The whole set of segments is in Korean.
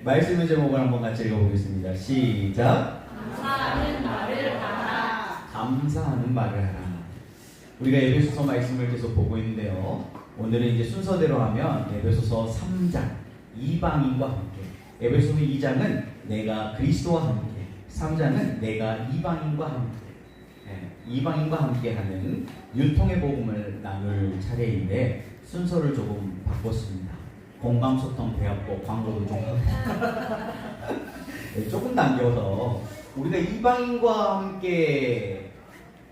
말씀의 제목을 한번 같이 읽어보겠습니다. 시작. 감사하는 말을 하라. 감사하는 말을 하라. 우리가 에베소서 말씀을 계속 보고 있는데요. 오늘은 이제 순서대로 하면 에베소서 3장 이방인과 함께, 에베소서 2장은 내가 그리스도와 함께, 3장은 내가 이방인과 함께, 이방인과 함께 하는 유통의 복음을 나눌 차례인데 순서를 조금 바꿨습니다. 공감소통 대학교 광고도 좀 하고 조금 남겨서 우리가 이방인과 함께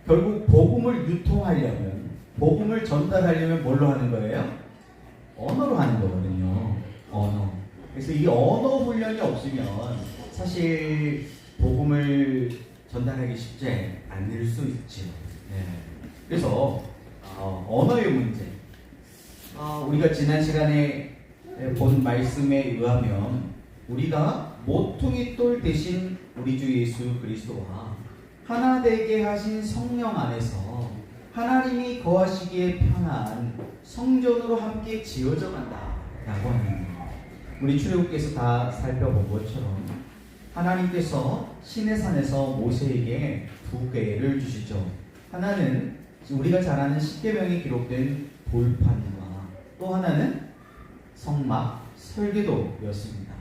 결국 복음을 유통하려면, 복음을 전달하려면 뭘로 하는 거예요? 언어로 하는 거거든요. 언어. 그래서 이 언어 훈련이 없으면 사실 복음을 전달하기 쉽지 않을 수 있죠. 네. 그래서 언어의 문제. 우리가 지난 시간에 본 말씀에 의하면 우리가 모퉁이 돌 대신 우리 주 예수 그리스도와 하나 되게 하신 성령 안에서 하나님이 거하시기에 편한 성전으로 함께 지어져 간다라고 하는 거예요. 우리 출애굽께서 다 살펴본 것처럼 하나님께서 시내산에서 모세에게 두 개를 주시죠. 하나는 우리가 잘 아는 십계명에 기록된 돌판과 또 하나는 성막 설계도였습니다.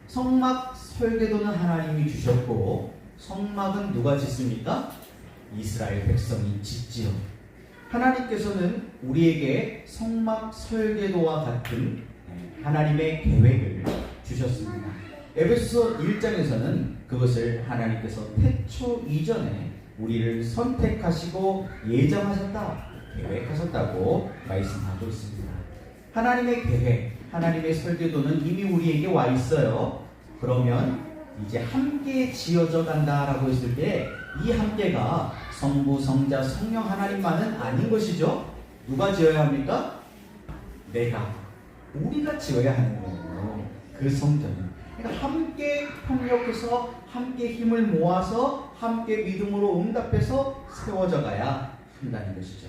성막 설계도는 하나님이 주셨고 성막은 누가 짓습니까? 이스라엘 백성이 짓지요. 하나님께서는 우리에게 성막 설계도와 같은 하나님의 계획을 주셨습니다. 에베소서 1장에서는 그것을 하나님께서 태초 이전에 우리를 선택하시고 예정하셨다, 계획하셨다고 말씀하고 있습니다. 하나님의 계획, 하나님의 설계도는 이미 우리에게 와 있어요. 그러면 이제 함께 지어져 간다라고 했을 때 이 함께가 성부, 성자, 성령 하나님만은 아닌 것이죠. 누가 지어야 합니까? 우리가 지어야 하는 거예요. 그 성전은. 그러니까 함께 협력해서 함께 힘을 모아서 함께 믿음으로 응답해서 세워져 가야 한다는 것이죠.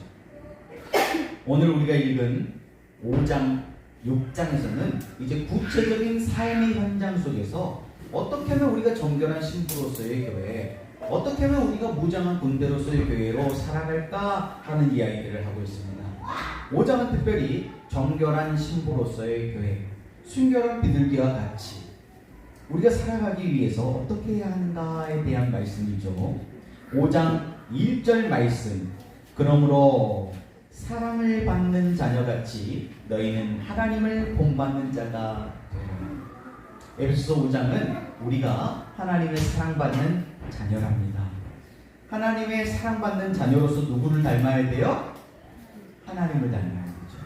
오늘 우리가 읽은 5장, 6장에서는 이제 구체적인 삶의 현장 속에서 어떻게 하면 우리가 정결한 신부로서의 교회, 어떻게 하면 우리가 무장한 군대로서의 교회로 살아갈까 하는 이야기들을 하고 있습니다. 5장은 특별히 정결한 신부로서의 교회, 순결한 비둘기와 같이 우리가 살아가기 위해서 어떻게 해야 하는가에 대한 말씀이죠. 5장 1절 말씀, 그러므로 사랑을 받는 자녀같이 너희는 하나님을 본받는 자가 되라. 에베소서 5장은 우리가 하나님의 사랑받는 자녀랍니다. 하나님의 사랑받는 자녀로서 누구를 닮아야 돼요? 하나님을 닮아야 되죠.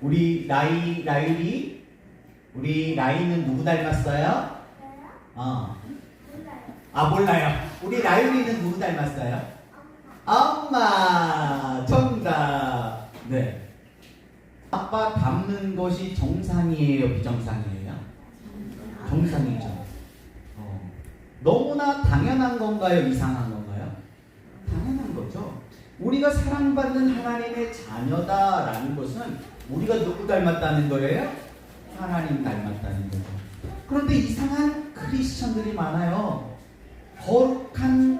우리 라이는 누구 닮았어요? 몰라요. 우리 라이는 누구 닮았어요? 엄마! 정답! 네. 아빠 닮는 것이 정상이에요? 비정상이에요? 정상이죠. 너무나 당연한 건가요? 이상한 건가요? 당연한 거죠. 우리가 사랑받는 하나님의 자녀다라는 것은 우리가 누구 닮았다는 거예요? 하나님 닮았다는 거죠. 그런데 이상한 크리스천들이 많아요. 거룩한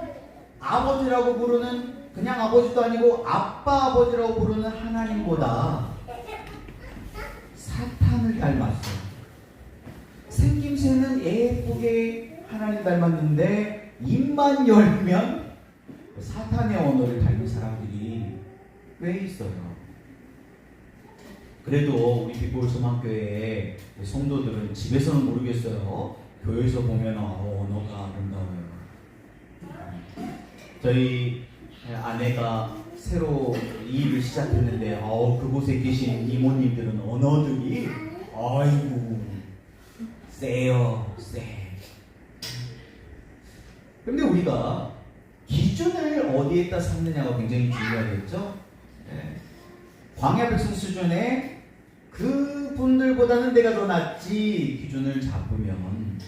아버지라고 부르는, 그냥 아버지도 아니고 아빠 아버지라고 부르는 하나님보다 사탄을 닮았어요. 생김새는 예쁘게 하나님 닮았는데 입만 열면 사탄의 언어를 닮은 사람들이 왜 있어요? 그래도 우리 빛볼 소망교회의 성도들은 집에서는 모르겠어요. 교회에서 보면 언어가 아름다워요. 저희 아내가 새로 이 일을 시작했는데 그곳에 계신 이모님들은 언어들이 아이고 세요. 근데 우리가 기준을 어디에다 삼느냐가 굉장히 중요하겠죠? 광야 백성 수준의 그분들보다는 내가 더 낫지 기준을 잡으면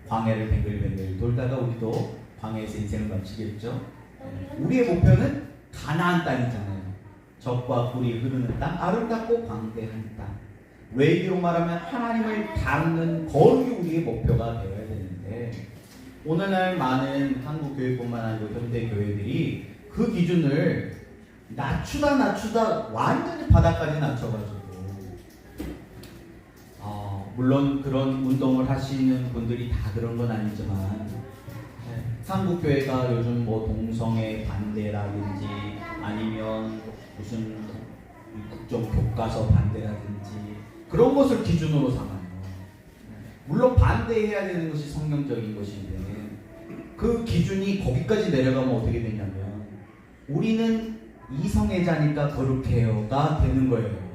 광야를 뱅글뱅글 돌다가 우리도 광야에서 인생을 마치겠죠? 우리의 목표는 가나안 땅이잖아요. 적과 꿀이 흐르는 땅, 아름답고 광대한 땅. 외교로 말하면 하나님을 닮는 거룩이 우리의 목표가 되어야 되는데 오늘날 많은 한국 교회뿐만 아니고 현대 교회들이 그 기준을 낮추다 완전히 바닥까지 낮춰가지고 물론 그런 운동을 하시는 분들이 다 그런 건 아니지만 한국 교회가 요즘 뭐 동성애 반대라든지 아니면 무슨 국정 교과서 반대라든지 그런 것을 기준으로 삼아요. 물론 반대해야 되는 것이 성경적인 것인데 그 기준이 거기까지 내려가면 어떻게 되냐면 우리는 이성애자니까 거룩해요가 되는 거예요.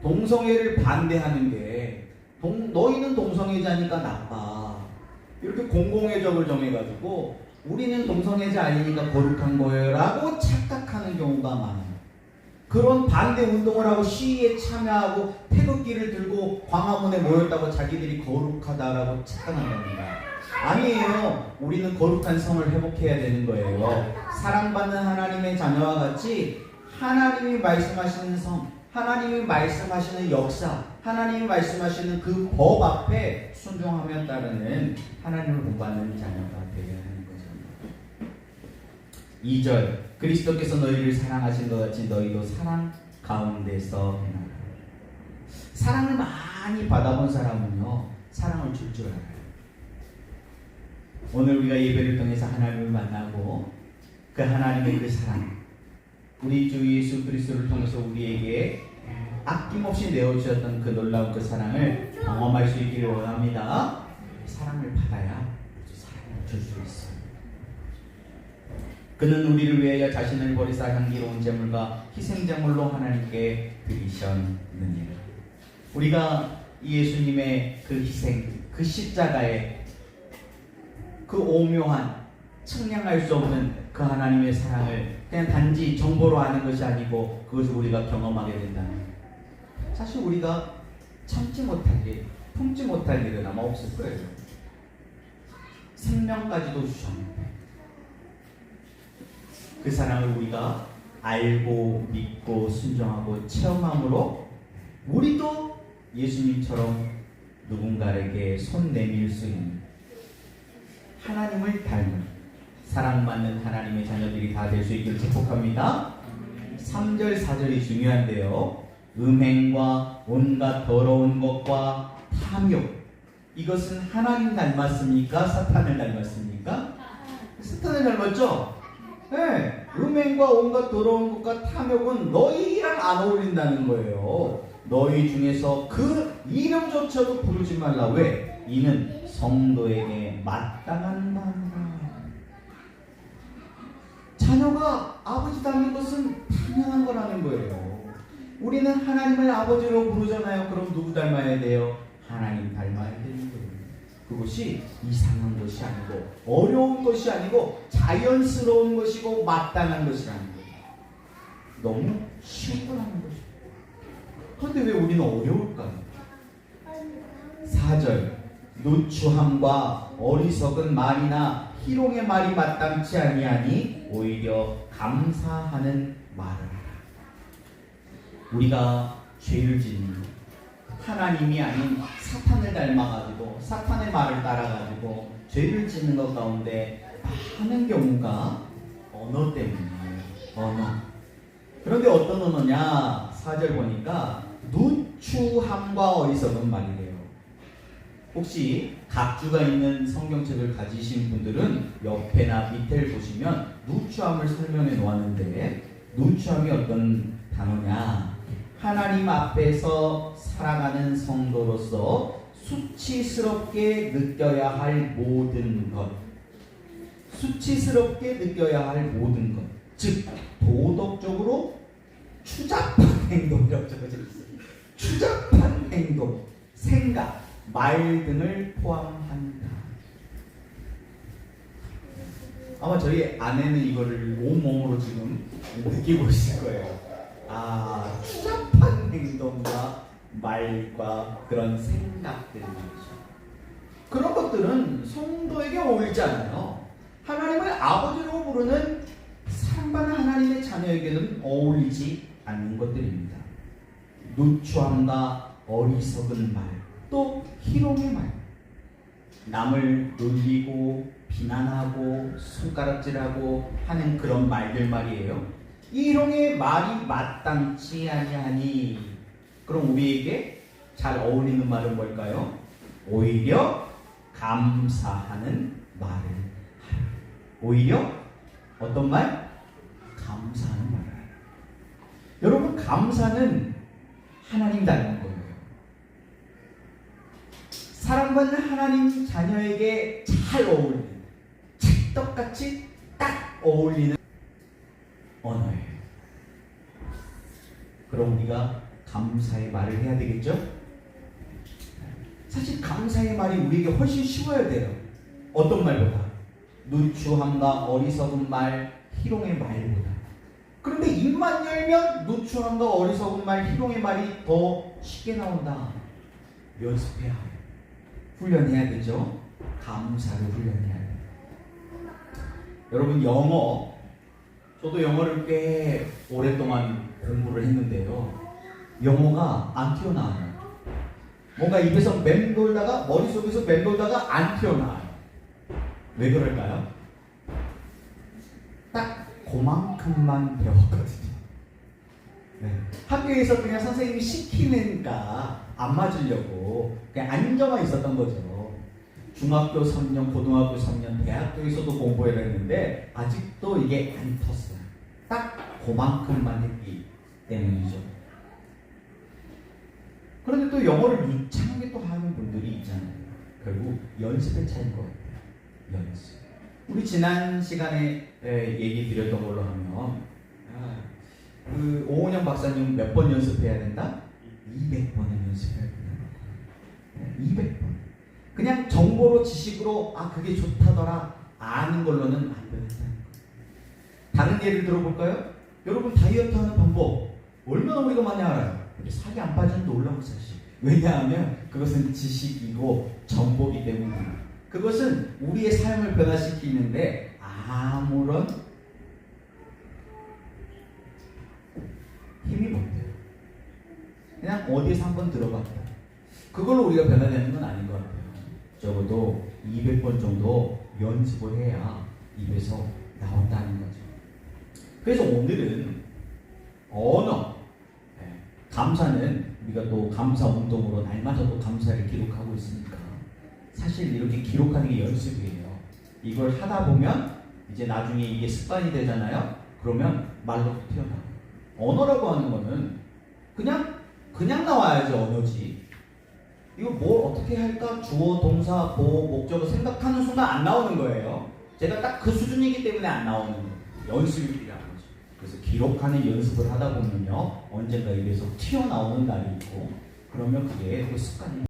동성애를 반대하는 게 너희는 동성애자니까 나빠 이렇게 공공의적을 정해가지고 우리는 동성애자 아니니까 거룩한 거예요 라고 착각하는 경우가 많아요. 그런 반대 운동을 하고 시위에 참여하고 태극기를 들고 광화문에 모였다고 자기들이 거룩하다라고 착각한답니다. 아니에요. 우리는 거룩한 성을 회복해야 되는 거예요. 사랑받는 하나님의 자녀와 같이 하나님이 말씀하시는 성, 하나님이 말씀하시는 역사, 하나님이 말씀하시는 그 법 앞에 순종하며 따르는 하나님을 본받는 자녀가 되어야 하는 거죠. 2절 그리스도께서 너희를 사랑하신 것 같이 너희도 사랑 가운데서 행하라. 사랑을 많이 받아본 사람은요 사랑을 줄 줄 알아요. 오늘 우리가 예배를 통해서 하나님을 만나고 그 하나님의 그 사랑 우리 주 예수 그리스도를 통해서 우리에게 아낌없이 내어주셨던 그 놀라운 그 사랑을 경험할 수 있기를 원합니다. 사랑을 받아야 사랑을 줄 수 있어요. 그는 우리를 위하여 자신을 버리사 향기로운 제물과 희생제물로 하나님께 드리셨느니라. 우리가 예수님의 그 희생, 그 십자가의 그 오묘한 측량할 수 없는 그 하나님의 사랑을 그냥 단지 정보로 아는 것이 아니고 그것을 우리가 경험하게 된다는 거예요. 사실 우리가 참지 못할 일, 품지 못할 일은 아마 없을 거예요. 생명까지도 주셨는데 그 사랑을 우리가 알고 믿고 순종하고 체험함으로 우리도 예수님처럼 누군가에게 손 내밀 수 있는 하나님을 닮은 사랑받는 하나님의 자녀들이 다 될 수 있기를 축복합니다. 3절 4절이 중요한데요. 음행과 온갖 더러운 것과 탐욕 이것은 하나님 닮았습니까? 사탄을 닮았습니까? 사탄을 닮았죠? 네, 음행과 온갖 더러운 것과 탐욕은 너희랑 안 어울린다는 거예요. 너희 중에서 그 이름조차도 부르지 말라. 왜? 이는 성도에게 마땅한 바니라. 자녀가 아버지 닮는 것은 당연한 거라는 거예요. 우리는 하나님을 아버지로 부르잖아요. 그럼 누구 닮아야 돼요? 하나님 닮아야 되는 거예요. 그것이 이상한 것이 아니고 어려운 것이 아니고 자연스러운 것이고 마땅한 것이라는 거예요. 너무 쉬운 거라는 거죠. 그런데 왜 우리는 어려울까요? 4절 누추함과 어리석은 말이나 희롱의 말이 마땅치 아니하니 오히려 감사하는 말을 하라. 우리가 죄를 짓는 하나님이 아닌 사탄을 닮아가지고 사탄의 말을 따라가지고 죄를 짓는 것 가운데 많은 경우가 언어 때문이에요. 언어. 그런데 어떤 언어냐? 4절 보니까 누추함과 어리석은 말이래요. 혹시 각주가 있는 성경책을 가지신 분들은 옆에나 밑에를 보시면 누추함을 설명해 놓았는데 누추함이 어떤 단어냐? 하나님 앞에서 살아가는 성도로서 수치스럽게 느껴야 할 모든 것, 수치스럽게 느껴야 할 모든 것, 즉 도덕적으로 추잡한 행동이라고 적어져 있어요. 추잡한 행동, 생각, 말 등을 포함한다. 아마 저희 아내는 이거를 온몸으로 지금 느끼고 있을 거예요. 아, 추잡한 행동과 말과 그런 생각들 말이죠. 그런 것들은 성도에게 어울리지 않아요. 하나님을 아버지로 부르는 사랑받는 하나님의 자녀에게는 어울리지 않는 것들입니다. 누추함과 어리석은 말, 또 희롱의 말. 남을 놀리고 비난하고 손가락질하고 하는 그런 말들 말이에요. 이 희롱의 말이 마땅치 아니하니, 그럼 우리에게 잘 어울리는 말은 뭘까요? 오히려 감사하는 말을 하라. 오히려 어떤 말? 감사하는 말을 하라. 여러분, 감사는 하나님 닮은 거예요. 사랑받는 하나님 자녀에게 잘 어울리는, 찰떡같이 딱 어울리는 언어예요. 그럼 우리가 감사의 말을 해야 되겠죠? 사실 감사의 말이 우리에게 훨씬 쉬워야 돼요. 어떤 말보다? 누추함과 어리석은 말, 희롱의 말보다. 그런데 입만 열면 누추함과 어리석은 말, 희롱의 말이 더 쉽게 나온다. 연습해야 해요. 훈련해야 되죠. 감사를 훈련해야 돼요. 여러분, 영어, 저도 영어를 꽤 오랫동안 공부를 했는데요. 영어가 안 튀어나와요. 뭔가 입에서 맴돌다가 머릿속에서 맴돌다가 안 튀어나와요. 왜 그럴까요? 딱 그만큼만 배웠거든요. 네. 학교에서 그냥 선생님이 시키니까 안 맞으려고 그냥 앉아만 있었던 거죠. 중학교 3년, 고등학교 3년, 대학교에서도 공부를 했는데 아직도 이게 안 텄어요. 딱 그만큼만 했기 때문이죠. 그런데 또 영어를 유창하게 또 하는 분들이 있잖아요. 결국 연습의 차이인 것 같아요. 연습. 우리 지난 시간에 얘기 드렸던 걸로 하면 그 오은영 박사님 몇 번 연습해야 된다? 200번을 연습해야 된다. 200번. 그냥 정보로 지식으로 그게 좋다더라 아는 걸로는 안 된다는 거예요. 다른 예를 들어볼까요? 여러분, 다이어트 하는 방법 얼마나 우리가 많이 알아요. 근데 살이 안 빠지는 놀라운 사실. 왜냐하면 그것은 지식이고 정보이기 때문입니다. 그것은 우리의 삶을 변화시키는데 아무런 힘이 못 돼요. 그냥 어디에서 한번 들어봤다. 그걸로 우리가 변화되는 건 아닌 것 같아요. 적어도 200번 정도 연습을 해야 입에서 나온다는 거죠. 그래서 오늘은 언어, 감사는 우리가 또 감사 운동으로 날마다 또 감사를 기록하고 있으니까 사실 이렇게 기록하는 게 연습이에요. 이걸 하다 보면 이제 나중에 이게 습관이 되잖아요. 그러면 말로 튀어나와요. 언어라고 하는 거는 그냥 나와야지 언어지. 이거 뭘 어떻게 할까? 주어, 동사, 보호, 목적어 생각하는 순간 안 나오는 거예요. 제가 딱 그 수준이기 때문에 안 나오는 거예요. 연습이 필요한 거죠. 그래서 기록하는 연습을 하다 보면요, 언젠가 입에서 튀어나오는 날이 있고, 그러면 그게 또 습관이